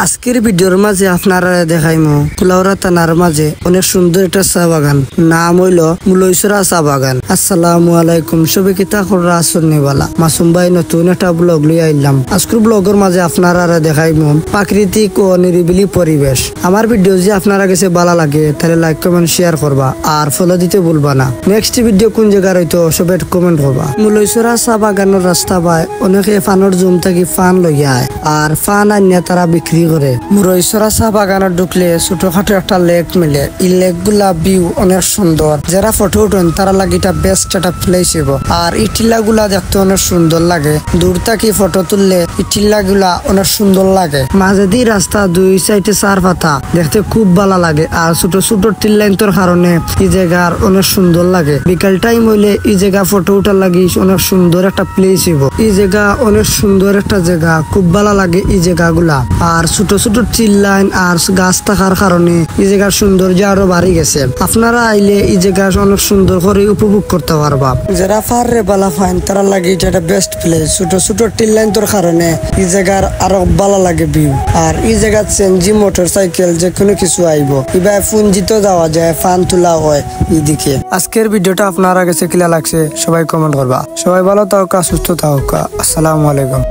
আজকের ভিডিওর মাঝে আপনারা দেখাইমু কুলাউড়া থানার মাঝে অনেক সুন্দর একটা চা বাগান, নাম হইল মুলইছড়া চা বাগান। আসসালামু আলাইকুম, সবে কিতা খবর আসনিবালা মাসুম ভাই নতুন একটা ব্লগ লিয়ে আইলাম। আজকের ব্লগের মাঝে আপনারা দেখাইমু প্রাকৃতিক ও নিরিবিলি পরিবেশ। আমার ভিডিও যে আপনারা কাছে ভালো লাগে তাহলে লাইক কমেন্ট শেয়ার করবা আর ফলো দিতে ভুলবা না। নেক্সট ভিডিও কোন জায়গার হইতো সবে কমেন্ট করবা। মুলইছড়া চা বাগানের রাস্তা পায় অনেকে ফানোর জুম থেকে ফান লইয়া আর ফান আনিয়া তারা বিক্রি করে। মুলইছড়া চা বাগানে ঢুকলে ছোটখাটো একটা লেক মিলে, এই লেক গুলা ভিউ অনেক সুন্দর। যারা ফটো উঠেন তারা লাগে এটা বেস্ট একটা প্লেস হইব। আর এই টিলা গুলা দেখতে অনেক সুন্দর লাগে, দূর থেকে ফটো তুললে এই টিলা গুলা অনেক সুন্দর লাগে। মাঝে দিয়ে রাস্তা দুই সাইডে চার পাতা, দেখতে খুব ভালো লাগে। আর ছোট ছোট টিলাইন্তর কারণে এই জায়গার অনেক সুন্দর লাগে। বিকাল টাইম হইলে এই জায়গা ফটো উঠার লাগে অনেক সুন্দর একটা প্লেস হইব। এই জায়গা অনেক সুন্দর একটা জায়গা, খুব ভালো লাগে এই জায়গা গুলা। আর ছোট ছোট চিল্লাইন আর গাছ থাকার কারণে এই জায়গার সৌন্দর্য আরো বাড়ি গেছে। আপনারা আইলে এই জায়গা অনেক সুন্দর করে উপভোগ করতে পারবা। যারা পারে বালা ফাইন তারা লাগে এটা একটা বেস্ট প্লেস। ছোট ছোট টিল্লাইন তোর কারণে এই জায়গার আরো ভালো লাগে ভিউ। আর এই জায়গা চেঞ্জি মোটর সাইকেল যে কোনো কিছু আইব, এবার ফুঞ্জিত যাওয়া যায়, ফান তোলা হয় এইদিকে। আজকের ভিডিওটা আপনারা কাছে কিলা লাগছে সবাই কমেন্ট করবা। সবাই ভালো থাকুক, সুস্থ থাকুক। আসসালামু আলাইকুম।